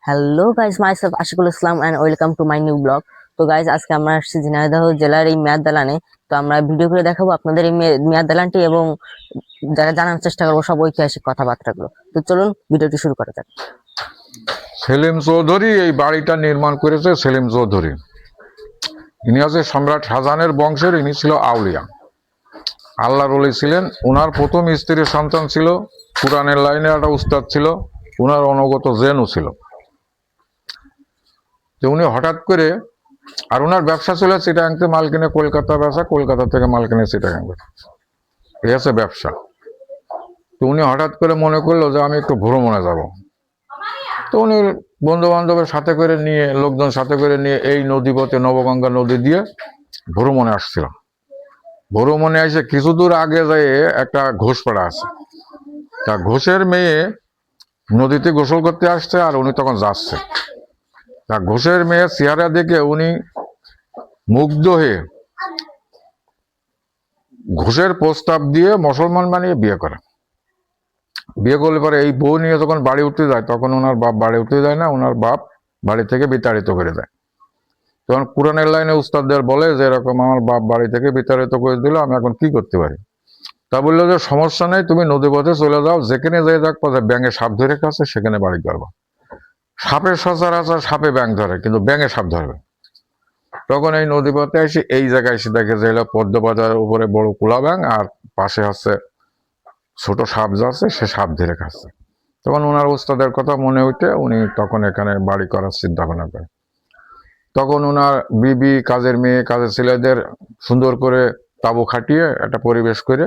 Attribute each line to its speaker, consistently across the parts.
Speaker 1: Hello guys, myself Ashikul Islam and welcome to my new blog. তো guys, আজকে আমরা আসছি ঝিনাইদহ জেলার এই মেয়াদ দালানে। তো আমরা ভিডিও করে দেখাবো আপনাদের এই মেয়াদ দালানটি এবং যারা জানার চেষ্টা করবো সব ঐতিহাসিক কথাবার্তাগুলো। তো চলুন ভিডিওটি শুরু করা যাক।
Speaker 2: সেলিম চৌধুরী এই বাড়িটা নির্মাণ করেছে। সেলিম চৌধুরী ইনি হচ্ছে সম্রাট শাহজাহানের বংশের। ইনি ছিল আউলিয়া, আল্লাহর ওলি ছিলেন। উনার প্রথম স্ত্রীর সন্তান ছিল, কোরআনের লাইনে একটা উস্তাদ ছিল, উনার অনুগত জেনও ছিল। তো উনি হঠাৎ করে, আর উনার ব্যবসা ছিল চিটাগাং থেকে মাল কিনে কলকাতা বেচা, কলকাতা থেকে মাল কিনে চিটাগাং বেচা, এই আছে ব্যবসা। তো উনি হঠাৎ করে মনে করলো যে আমি একটু ভ্রমণে যাব। তো উনি বন্ধু বান্ধবের সাথে করে নিয়ে, লোকজন সাথে করে নিয়ে এই নদীপথে নবগঙ্গা নদী দিয়ে ভ্রমণে আসছিল। ভ্রমণে এসে কিছু দূর আগে যেয়ে একটা ঘোষপাড়া আছে, তা ঘোষের মেয়ে নদীতে গোসল করতে আসছে, আর উনি তখন যাচ্ছে। তা ঘোষের মেয়ে চেহারা দেখে উনি মুগ্ধ হয়ে ঘোষের প্রস্তাব দিয়ে মুসলমান বানিয়ে বিয়ে করে। বিয়ে করলে পরে এই বউ নিয়ে যখন বাড়ি উঠতে যায়, তখন ওনার বাপ বাড়ি উঠতে যায় না, ওনার বাপ বাড়ি থেকে বিতাড়িত করে দেয়। তখন কোরআনের লাইনে উস্তাদদের বলে যে এরকম আমার বাপ বাড়ি থেকে বিতাড়িত করে দিল, আমি এখন কি করতে পারি? তা বললো যে সমস্যা নেই, তুমি নদী পথে চলে যাও, যেখানে যাই দেখ ব্যাঙে সাপ ধরে কাছে, সেখানে বাড়ি করবো। সাপের সচরাচর সাপে ব্যাঙ ধরে, কিন্তু ব্যাঙে সাপ ধরবে। তখন এই নদী পথে এসে এই জায়গায় এসে দেখে যে এলো পদ্মবাজারের উপরে বড় কুলা ব্যাঙ, আর পাশে হচ্ছে ছোট সাপ যাচ্ছে, সে সাপ ধরে খাচ্ছে। তখন ওনার উস্তাদের কথা মনে হইতে উনি তখন এখানে বাড়ি করার চিন্তা ভাবনা করে। তখন ওনার বিবি, কাজের মেয়ে, কাজের ছেলেদের সুন্দর করে তাঁবু খাটিয়ে একটা পরিবেশ করে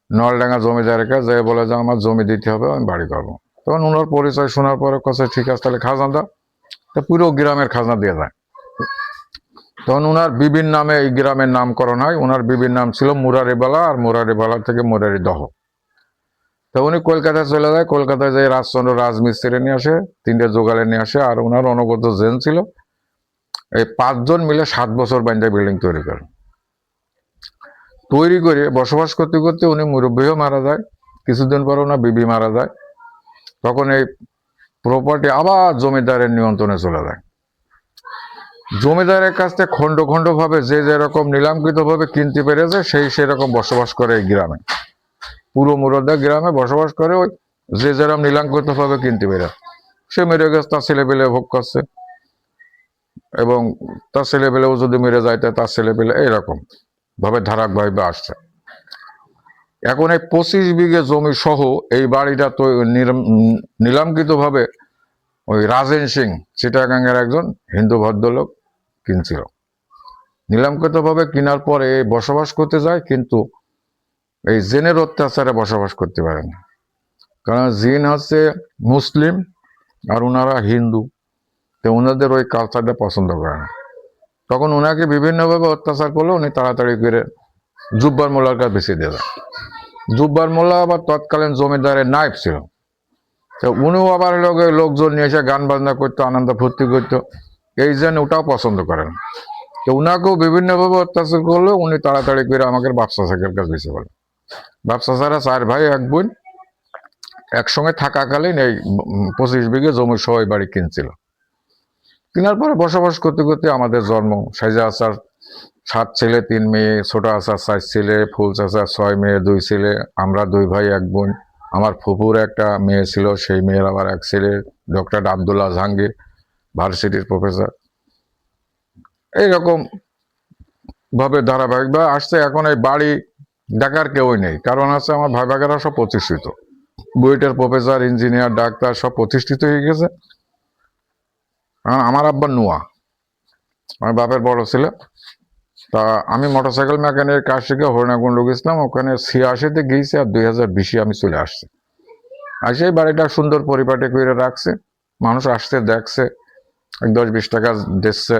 Speaker 2: নলডাঙ্গা জমিদারের কাছে যে বলে যে আমার জমি দিতে হবে, আমি বাড়ি করবো। তখন ওনার পরিচয় শোনার পরে কাছে ঠিক আছে, তাহলে খাজনা দাও। তো পুরো গ্রামের খাজনা দিয়ে যায়। তখন ওনার বিবির নামে এই গ্রামের নামকরণ হয়। ওনার বিবির নাম ছিল মুরারিবালা, আর মুরারিবালা থেকে মুরারিদহ। তো উনি কলকাতায় চলে যায়। কলকাতায় যে রাজচন্দ্র রাজমিস্ত্রি নিয়ে আসে, তিনটে জোগালে নিয়ে আসে, আর ওনার অনুগত জেন ছিল। এই 5 জন মিলে 7 বছর বান্ধে বিল্ডিং তৈরি করে বসবাস করতে করতে উনি মুরব্বীও মারা যায়। কিছুদিন পর ওনার বিবি মারা যায়। তখন এই প্রপার্টি আবার জমিদারের নিয়ন্ত্রণে চলে যায়। জমিদারের কাছ থেকে খণ্ড খণ্ড ভাবে যে যেরকম নিলামকৃত ভাবে কিনতে পেরেছে, সেই সেরকম বসবাস করে এই গ্রামে। পুরো মুরদ্দা গ্রামে বসবাস করে, ওই যে যেরকম নিলামকৃত ভাবে কিনতে পেরে। সে মেরে গেছে, তার ছেলেপেলে ভোগ করছে, এবং তার ছেলেপেলেও যদি মেরে যায় তার ছেলেপেলে এইরকম ভাবে ধারাবাহিকভাবে আসছে। এখন এই 25 বিঘে জমি সহ এই বাড়িটা তো নিলামকৃত ভাবে ওই রাজেন সিং, চিটাগাঙ্গের একজন হিন্দু ভদ্রলোক কিনছিল। নিলামকৃত ভাবে কেনার পরে বসবাস করতে যায়, কিন্তু এই জেনের অত্যাচারে বসবাস করতে পারে না। কারণ জিন হচ্ছে মুসলিম আর ওনারা হিন্দু, তো ওনাদের ওই কালচারটা পছন্দ করে না। তখন ওনাকে বিভিন্নভাবে অত্যাচার করলে উনি তাড়াতাড়ি করে জুব্বার মোল্লার কাছে বেশি দিয়ে দেয়। জুব্বার মোল্লা আবার তৎকালীন জমিদারের নায়েব ছিল। তো উনিও আবার লোকজন নিয়ে এসে গান বাজনা করতো, আনন্দ ফুর্তি করতো, এই জন্য ওটাও পছন্দ করেন। তো উনাকেও বিভিন্নভাবে অত্যাচার করলে উনি তাড়াতাড়ি করে আমাকে ব্যবসা শেখের কাছে বেশি বলে। ব্যবসা ছাড়া 4 ভাই 1 বোন একসঙ্গে থাকাকালীন এই 25 বিঘে জমি সহ বাড়ি কিনছিল। কেনার পরে বসবাস করতে করতে আমাদের জন্ম। সাইজা আসার 7 ছেলে 3 মেয়ে, ছোট আসার 4 ছেলে, ফুল চাচার 6 মেয়ে 2 ছেলে, আমরা 2 ভাই 1 বোন। আমার ফুপুর একটা মেয়ে ছিল, সেই মেয়ের আবার 1 ছেলে, ডক্টর আবদুল্লাহ জাহাঙ্গীর, ভার্সিটির প্রফেসর। এইরকম ভাবে ধারাবাহিকভাবে আসছে। এখন এই বাড়ি দেখার কেউই নেই, কারণ আছে আমার ভাই ভাগেরা সব প্রতিষ্ঠিত, বুয়েটের প্রফেসর, ইঞ্জিনিয়ার, ডাক্তার সব প্রতিষ্ঠিত হয়ে গেছে। আমার আব্বা নুয়া, আমার বাপের বড় ছেলে। তা আমি মোটরসাইকেল মেকানিকের কাজ শিখে হরিণাকুণ্ড গেছিলাম, ওখানে 86-তে গিয়েছি, আর 2020-এ আমি চলে আসছি। আর সেই বাড়িটা সুন্দর পরিপাটি করে রাখছে, মানুষ আসছে দেখছে, 10-20 টাকা দিচ্ছে,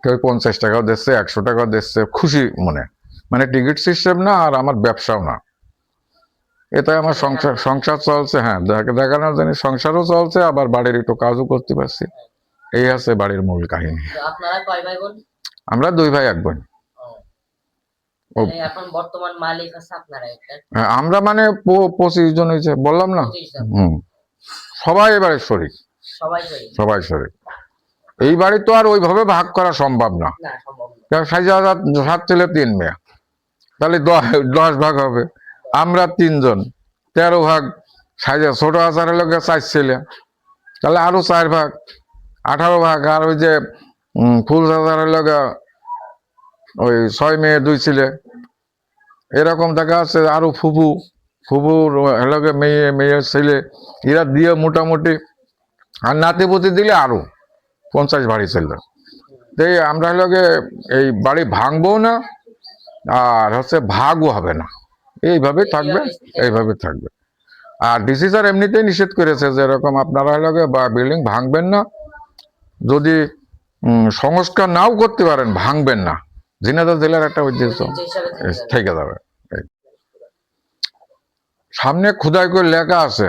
Speaker 2: কেউ 50 টাকাও দিচ্ছে, 100 টাকাও দিচ্ছে, খুশি মনে। মানে টিকিট সিস্টেম না, আর আমার ব্যবসাও না, এটাই আমার সংসার চলছে। হ্যাঁ, দেখানোর জন্য সংসারও চলছে, আবার বাড়ির একটু কাজও করতে পারছি। এই আছে বাড়ির মূল কাহিনী। আমরা 2 ভাই 1 বোন।
Speaker 1: এখন বর্তমান মালিক আছে আপনারা?
Speaker 2: আমরা মানে 25 জন হয়েছে, বললাম না। সবাই এবারে শরীক। সবাই শরীর। এই বাড়ি তো আর ওইভাবে ভাগ করা সম্ভব না, কারণ শাহজাহাদ 7 ছেলে 3 মেয়ে, তাহলে 10 ভাগ হবে। আমরা 3 জন, 13 ভাগ। ছোট হাজারের লোক 4 ছেলে, তাহলে আরো 4 ভাগ, 18 ভাগ। আর ওই যে ফুল হাজারের লোক ওই 6 মেয়ে 2 ছেলে, এরকম দেখা আছে। আরো ফুপুর লগে মেয়ের ছেলে, এরা দিয়ে মোটামুটি, আর নাতিপুতি দিলে আরো 50 বাড়ি ছিল। তাই আমরা লগে এই বাড়ি ভাঙবো না, আর ভাগও হবে না, এইভাবে থাকবে, এইভাবে থাকবে। আর ডিসি স্যার এমনিতেই নিষেধ করেছে যে এরকম আপনারা লগে বা বিল্ডিং ভাঙবেন না, যদি সংস্কার নাও করতে পারেন ভাঙবেন না। ঝিনাইদহ জেলার একটা ঐতিহ্য থেকে যাবে। সামনে খোদাই করে লেখা আছে,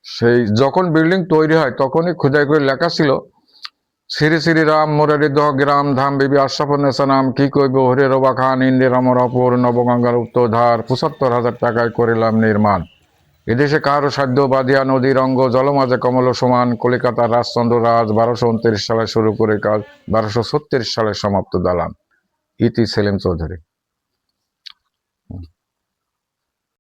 Speaker 2: সেই যখন বিল্ডিং তৈরি হয় তখনই খোদাই করে লেখা ছিল, শ্রী শ্রী রাম মুরারি দহ গ্রাম ধাম বিবি আশরাফুন্নেসা নাম কি কইব হরে রবা খান ইন্দিরামর অপর নবগঙ্গার উত্তরধার 75,000 টাকায় করিলাম নির্মাণ। এদেশে কারো সাধ্য বাদিয়া নদীর অঙ্গ জলমাঝে কমল সমান। কলিকাতার রাজচন্দ্র রাজ 1229 সালে শুরু করে কাজ 1236 সালে সমাপ্ত দালান। ইতি সেলিম চৌধুরী।